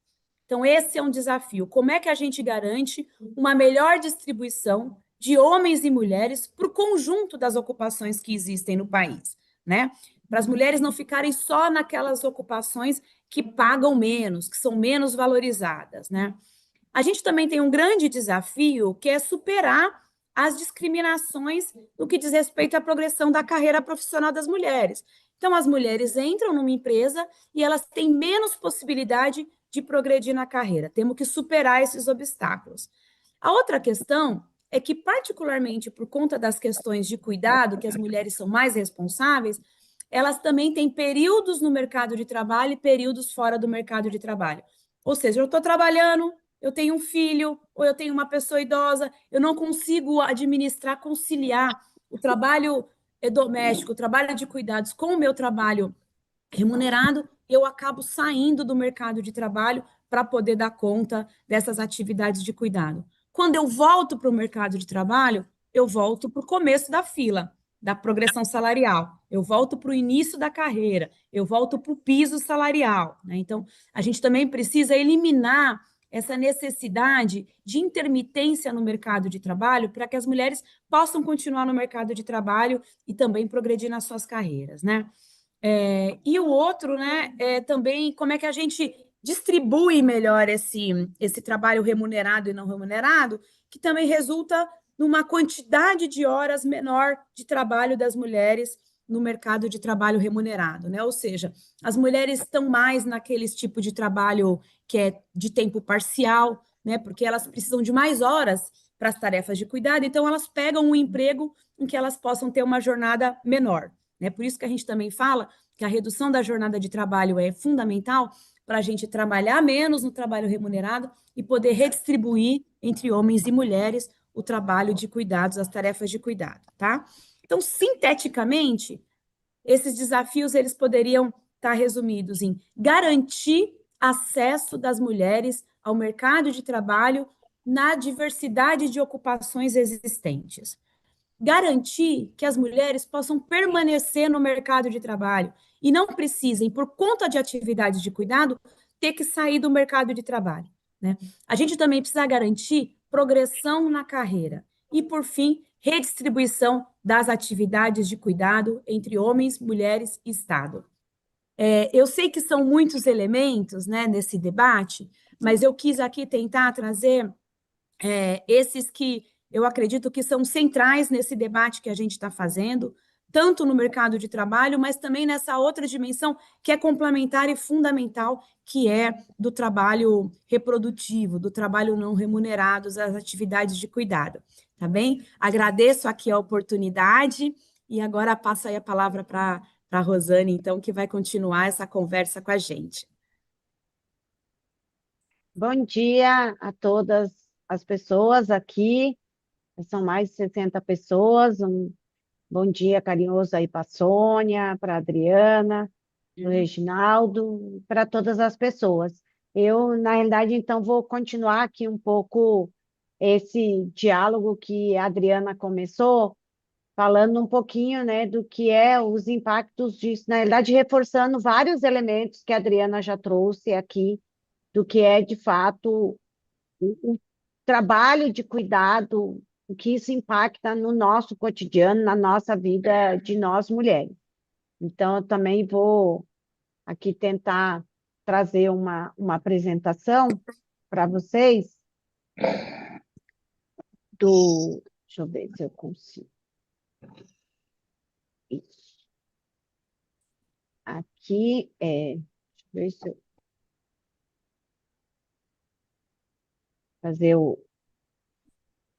Então, esse é um desafio. Como é que a gente garante uma melhor distribuição de homens e mulheres para o conjunto das ocupações que existem no país, né? Para as mulheres não ficarem só naquelas ocupações que pagam menos, que são menos valorizadas, né? A gente também tem um grande desafio, que é superar as discriminações no que diz respeito à progressão da carreira profissional das mulheres. Então, as mulheres entram numa empresa e elas têm menos possibilidade de progredir na carreira. Temos que superar esses obstáculos. A outra questão é que, particularmente por conta das questões de cuidado, que as mulheres são mais responsáveis, elas também têm períodos no mercado de trabalho e períodos fora do mercado de trabalho. Ou seja, eu estou trabalhando, eu tenho um filho, ou eu tenho uma pessoa idosa, eu não consigo administrar, conciliar o trabalho doméstico, o trabalho de cuidados com o meu trabalho remunerado, eu acabo saindo do mercado de trabalho para poder dar conta dessas atividades de cuidado. Quando eu volto para o mercado de trabalho, eu volto para o começo da fila, da progressão salarial, eu volto para o início da carreira, eu volto para o piso salarial, né? Então, a gente também precisa eliminar essa necessidade de intermitência no mercado de trabalho para que as mulheres possam continuar no mercado de trabalho e também progredir nas suas carreiras, né? E o outro, né, é também como é que a gente distribui melhor esse trabalho remunerado e não remunerado, que também resulta numa quantidade de horas menor de trabalho das mulheres no mercado de trabalho remunerado, né? Ou seja, as mulheres estão mais naqueles tipo de trabalho que é de tempo parcial, né? Porque elas precisam de mais horas para as tarefas de cuidado, então elas pegam um emprego em que elas possam ter uma jornada menor. Né? Por isso que a gente também fala que a redução da jornada de trabalho é fundamental para a gente trabalhar menos no trabalho remunerado e poder redistribuir entre homens e mulheres o trabalho de cuidados, as tarefas de cuidado, tá? Então, sinteticamente, esses desafios eles poderiam estar resumidos em garantir acesso das mulheres ao mercado de trabalho na diversidade de ocupações existentes. Garantir que as mulheres possam permanecer no mercado de trabalho e não precisem, por conta de atividades de cuidado, ter que sair do mercado de trabalho, né? A gente também precisa garantir progressão na carreira e, por fim, redistribuição das atividades de cuidado entre homens, mulheres e Estado. Eu sei que são muitos elementos, né, nesse debate, mas eu quis aqui tentar trazer esses que eu acredito que são centrais nesse debate que a gente está fazendo, tanto no mercado de trabalho, mas também nessa outra dimensão que é complementar e fundamental, que é do trabalho reprodutivo, do trabalho não remunerado, das atividades de cuidado, tá bem? Agradeço aqui a oportunidade e agora passo aí a palavra para a Rosane, então, que vai continuar essa conversa com a gente. Bom dia a todas as pessoas aqui, são mais de 60 pessoas, um bom dia carinhoso aí para a Sônia, para a Adriana, para o Reginaldo, para todas as pessoas. Eu, na realidade, então, vou continuar aqui um pouco esse diálogo que a Adriana começou, falando um pouquinho, né, do que é os impactos disso, na realidade, reforçando vários elementos que a Adriana já trouxe aqui, do que é, de fato, o trabalho de cuidado, o que isso impacta no nosso cotidiano, na nossa vida de nós mulheres. Então, eu também vou aqui tentar trazer uma apresentação para vocês do... Deixa eu ver se eu consigo. Isso. Aqui, deixa eu ver se eu... fazer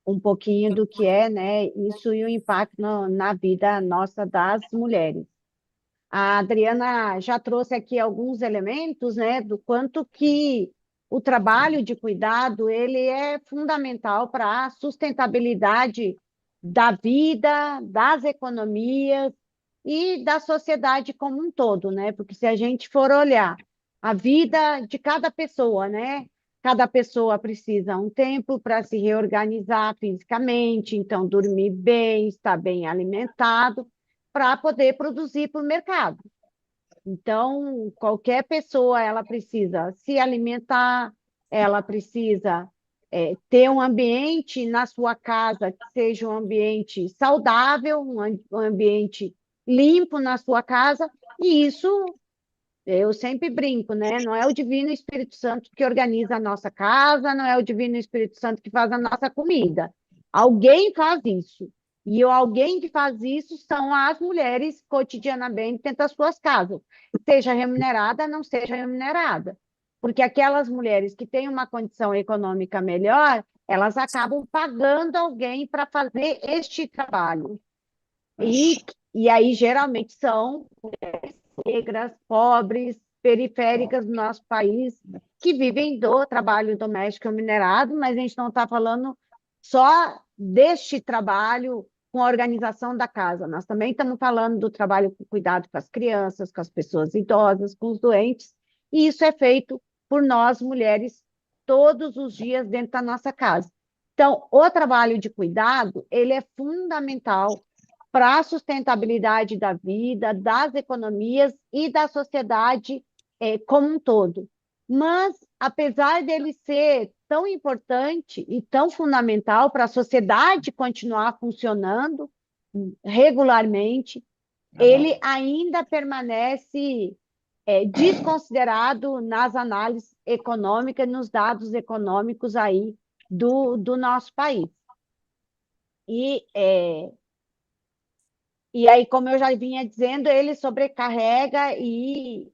um pouquinho do que é, né, isso e o impacto na vida nossa das mulheres. A Adriana já trouxe aqui alguns elementos, né, do quanto que o trabalho de cuidado ele é fundamental para a sustentabilidade da vida, das economias e da sociedade como um todo, né? Porque se a gente for olhar a vida de cada pessoa, né? Cada pessoa precisa um tempo para se reorganizar fisicamente, então dormir bem, estar bem alimentado, para poder produzir para o mercado. Então, qualquer pessoa, ela precisa se alimentar, ela precisa ter um ambiente na sua casa que seja um ambiente saudável, um ambiente limpo na sua casa, e isso eu sempre brinco, né? Não é o Divino Espírito Santo que organiza a nossa casa, não é o Divino Espírito Santo que faz a nossa comida. Alguém faz isso. E alguém que faz isso são as mulheres cotidianamente dentro das suas casas, seja remunerada, não seja remunerada. Porque aquelas mulheres que têm uma condição econômica melhor, elas acabam pagando alguém para fazer este trabalho. E aí, geralmente, são negras, pobres, periféricas do nosso país, que vivem do trabalho doméstico remunerado, mas a gente não está falando só deste trabalho com a organização da casa. Nós também estamos falando do trabalho com cuidado com as crianças, com as pessoas idosas, com os doentes, e isso é feito por nós, mulheres, todos os dias dentro da nossa casa. Então, o trabalho de cuidado, ele é fundamental para a sustentabilidade da vida, das economias e da sociedade como um todo. Mas, apesar dele ser tão importante e tão fundamental para a sociedade continuar funcionando regularmente, ele ainda permanece desconsiderado nas análises econômicas, nos dados econômicos aí do nosso país. E aí, como eu já vinha dizendo, ele sobrecarrega e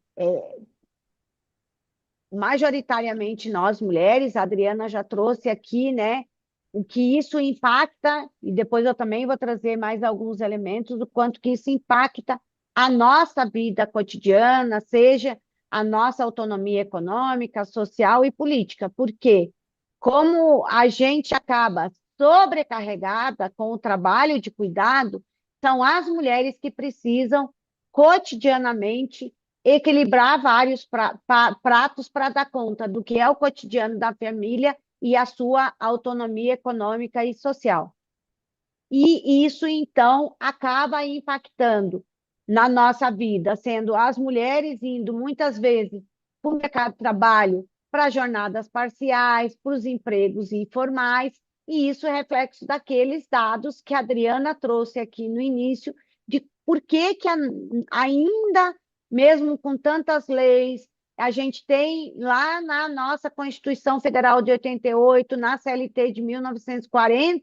majoritariamente nós mulheres, a Adriana já trouxe aqui, né, o que isso impacta, e depois eu também vou trazer mais alguns elementos do quanto que isso impacta a nossa vida cotidiana, seja a nossa autonomia econômica, social e política, porque como a gente acaba sobrecarregada com o trabalho de cuidado, são as mulheres que precisam cotidianamente equilibrar vários pratos para dar conta do que é o cotidiano da família e a sua autonomia econômica e social. E isso, então, acaba impactando na nossa vida, sendo as mulheres indo, muitas vezes, para o mercado de trabalho, para jornadas parciais, para os empregos informais, e isso é reflexo daqueles dados que a Adriana trouxe aqui no início, de por que ainda, mesmo com tantas leis, a gente tem lá na nossa Constituição Federal de 88, na CLT de 1940,